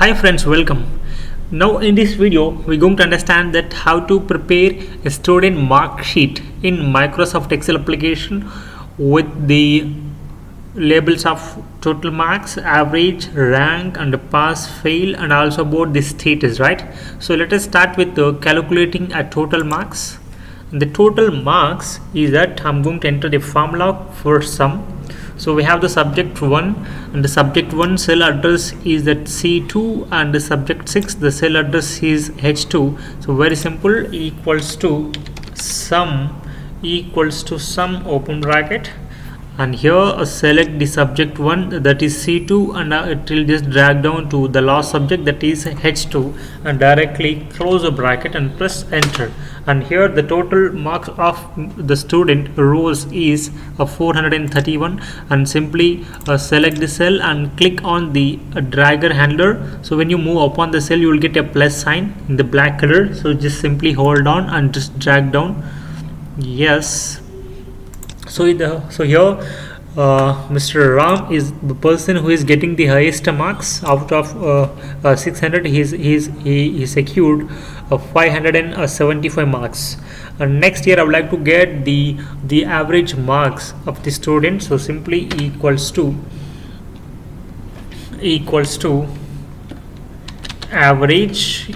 Hi friends, welcome. Now in this video we're going to understand that how to prepare a student mark sheet in Microsoft Excel application with the labels of total marks, average, rank and pass, fail and also about the status, right? So let us start with calculating a total marks. The total marks is that I'm going to enter the formula for sum. So we have the subject 1 and the subject 1 cell address is that C2 and the subject 6 the cell address is H2. So very simple, equals to sum open bracket, and here select the subject 1 that is C2 and it will just drag down to the last subject that is H2 and directly close the bracket and press enter. And here the total marks of the student rows is 431, and simply select the cell and click on the dragger handler. So when you move upon the cell you will get a plus sign in the black color, so just simply hold on and just drag down. Yes. So here Mr. Ram is the person who is getting the highest marks out of 600. He secured 575 marks. And next year I would like to get the average marks of the student. So simply equals to average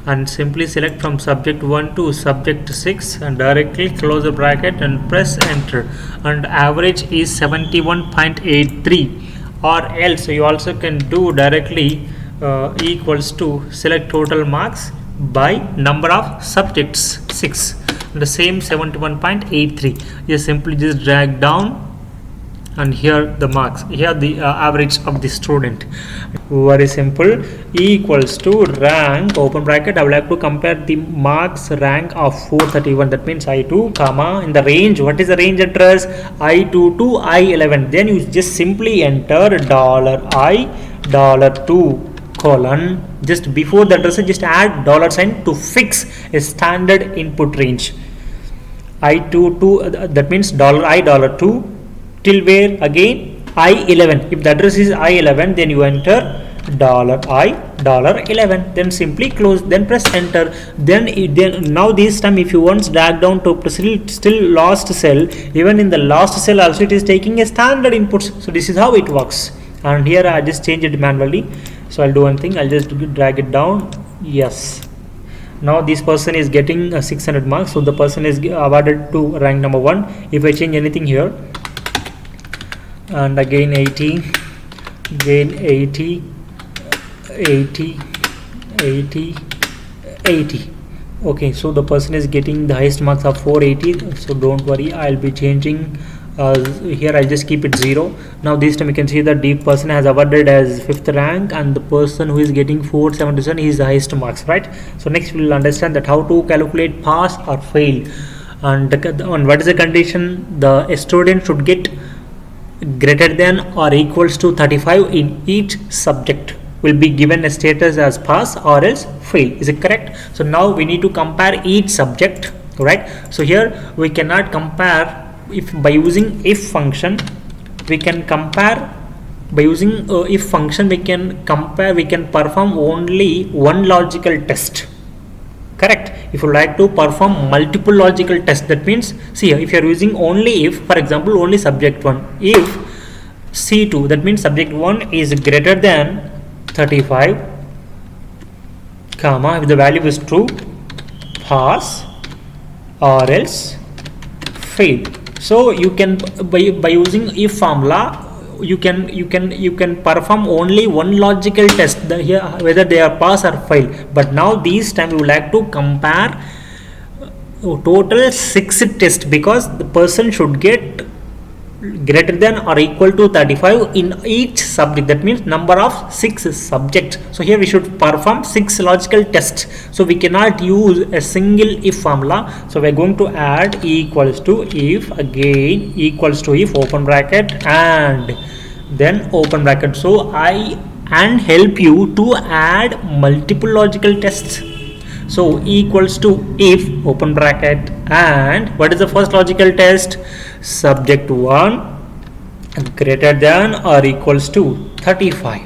and simply select from subject 1 to subject 6 and directly close the bracket and press enter, and average is 71.83. or else you also can do directly equals to select total marks by number of subjects 6, and the same 71.83. you simply just drag down and here the marks, here the average of the student. Very simple, equals to rank open bracket. I would like to compare the marks rank of 431, that means I2 comma in the range. What is the range address? I2 to I11. Then you just simply enter $I $2 colon, just before the address just add $sign to fix a standard input range. I2 to that means $I $2 till where again I11. If the address is I11 then you enter $I $11, then simply close, then press enter. Then now this time if you once drag down to still last cell, even in the last cell also it is taking a standard inputs. So this is how it works, and here I just change it manually. So I'll do one thing, I'll just drag it down. Yes, now this person is getting 600 marks, so the person is awarded to rank number 1. If I change anything here and again 80, again 80, 80. Okay, so the person is getting the highest marks of 480. So don't worry, I'll be changing here. I'll just keep it 0. Now this time you can see that the person has awarded as 5th rank, and the person who is getting 477 is the highest marks, right? So next we will understand that how to calculate pass or fail, and what is the condition. The student should get greater than or equals to 35 in each subject, will be given a status as pass or else fail. Is it correct? So now we need to compare each subject, right? So here we cannot compare if by using if function. We can compare by using if function. We can perform only one logical test, correct? If you like to perform multiple logical tests, that means, see, if you are using only if, for example, only subject 1, if C2, that means subject 1 is greater than 35, comma, if the value is true, pass or else fail. So you can by using if formula you can perform only one logical test, here whether they are pass or fail. But now this time we would like to compare total 6 tests, because the person should get greater than or equal to 35 in each subject, that means number of 6 subjects. So here we should perform 6 logical tests, so we cannot use a single if formula. So we are going to add equals to if, again equals to if open bracket and then open bracket. So I and help you to add multiple logical tests. So equals to if open bracket, and what is the first logical test? Subject 1 greater than or equals to 35.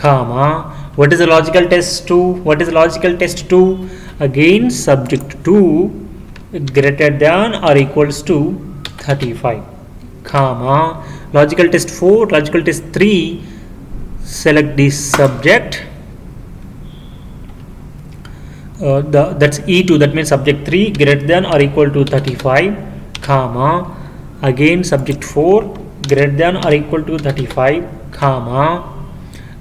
comma. What is the logical test 2? What is the logical test 2? Again, subject 2 greater than or equals to 35, comma. Logical test 4, logical test 3, select the subject. That's E2, that means subject 3 greater than or equal to 35, comma. Again, subject 4 greater than or equal to 35, comma.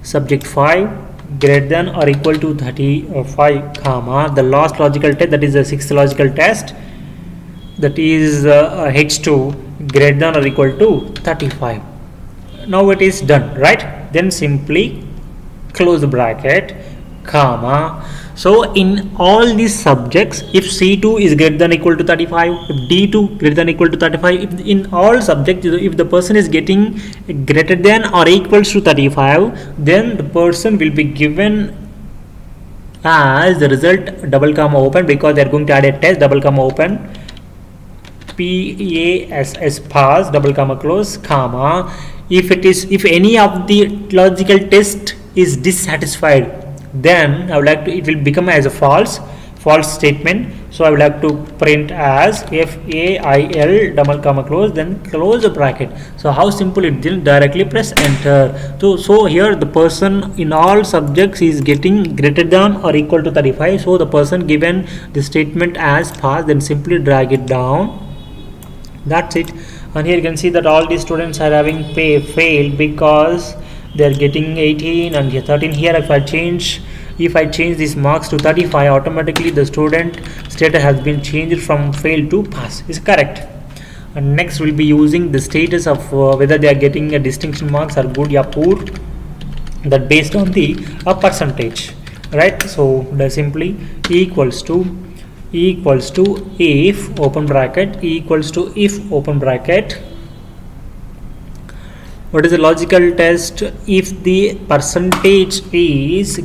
Subject 5 greater than or equal to 35, comma. The last logical test, that is the sixth logical test, that is H2 greater than or equal to 35. Now it is done, right? Then simply close the bracket, comma. So in all these subjects, if C2 is greater than or equal to 35, if D2 greater than or equal to 35, if in all subjects, if the person is getting greater than or equals to 35, then the person will be given as the result double comma open, because they are going to add a test, double comma open, PASS, pass, double comma close, comma. If any of the logical test is dissatisfied, then I would like to, it will become as a false statement. So I would like to print as FAIL double comma close, then close the bracket. So how simple it is, directly press enter. So here the person in all subjects is getting greater than or equal to 35. So the person given the statement as pass, then simply drag it down. That's it. And here you can see that all these students are having failed because they are getting 18 and 13. Here if I change these marks to 35, automatically the student status has been changed from fail to pass. Is correct. And next we'll be using the status of whether they are getting a distinction marks or good or poor, that based on the percentage, right? So that simply equals to if open bracket equals to if open bracket. What is the logical test? If the percentage is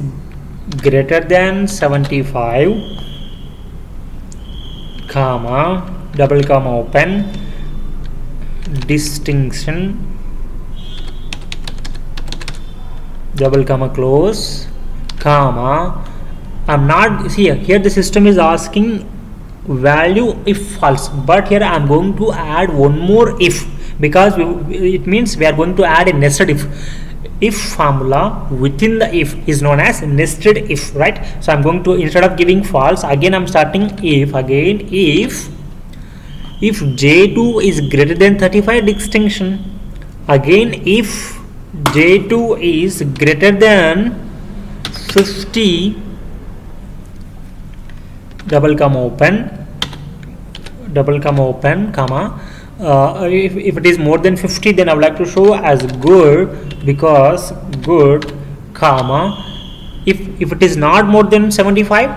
greater than 75, comma, double comma open, distinction, double comma close, comma. I'm not, see here the system is asking value if false, but here I'm going to add one more if, because it means we are going to add a nested if formula within the if is known as nested if, right? So I'm going to, instead of giving false, again I'm starting if J2 is greater than 35, distinction. Again if J2 is greater than 50, double comma open, comma. If it is more than 50, then I would like to show as good, because good, comma. If it is not more than 75,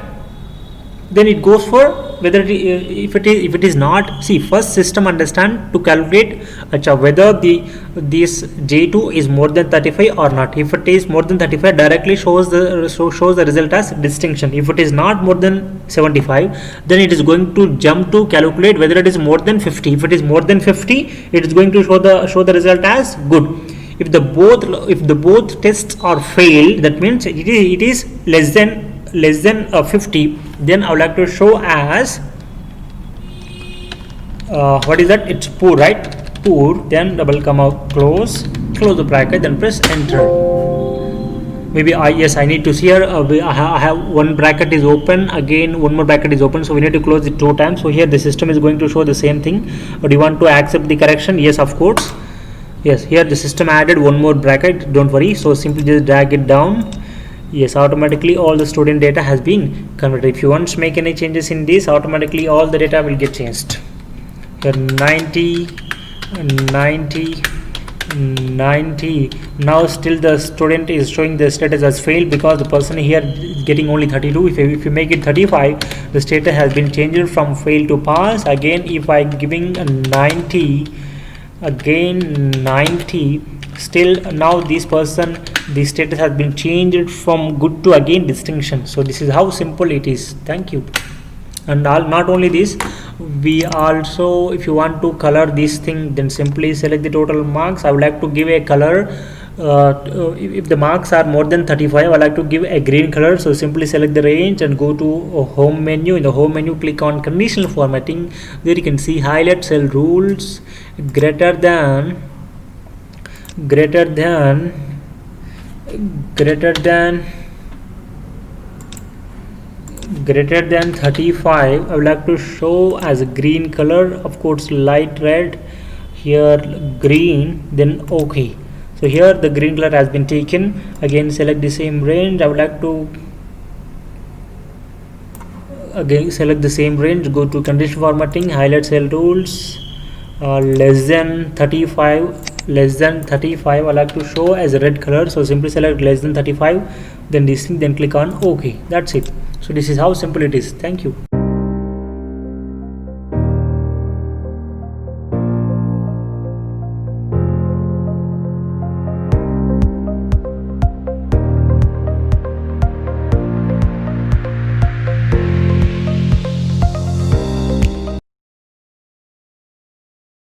then it goes for whether if it is not. See, first system understand to calculate whether this J2 is more than 35 or not. If it is more than 35, directly shows the result as distinction. If it is not more than 75, then it is going to jump to calculate whether it is more than 50. If it is more than 50, it is going to show the result as good. If the both tests are failed, that means it is less than 50, then I would like to show as what is that? It's poor, right? Poor. Then double comma close the bracket, then press enter. Maybe I need to see here. I have one bracket is open, again one more bracket is open, so we need to close it 2 times. So here the system is going to show the same thing. But you want to accept the correction? Yes, of course. Yes, here the system added one more bracket. Don't worry. So simply just drag it down. Yes, automatically all the student data has been converted. If you want to make any changes in this, automatically all the data will get changed. Here 90. Now still the student is showing the status as failed, because the person here is getting only 32. If you make it 35, the status has been changed from fail to pass. Again, if I giving a 90, again 90, still now this person, the status has been changed from good to again distinction. So this is how simple it is. Thank you. And not only this, we also, if you want to color this thing, then simply select the total marks. I would like to give a color if the marks are more than 35, I like to give a green color. So simply select the range and go to home menu. In the home menu, click on conditional formatting. There you can see highlight cell rules greater than 35. I would like to show as a green color, of course light red, here green, then OK. So here the green color has been taken. Again select the same range. I would like to again select the same range, go to conditional formatting, highlight cell rules, less than 35. I like to show as a red color, so simply select less than 35, then this thing, then click on OK. That's it. So this is how simple it is. Thank you.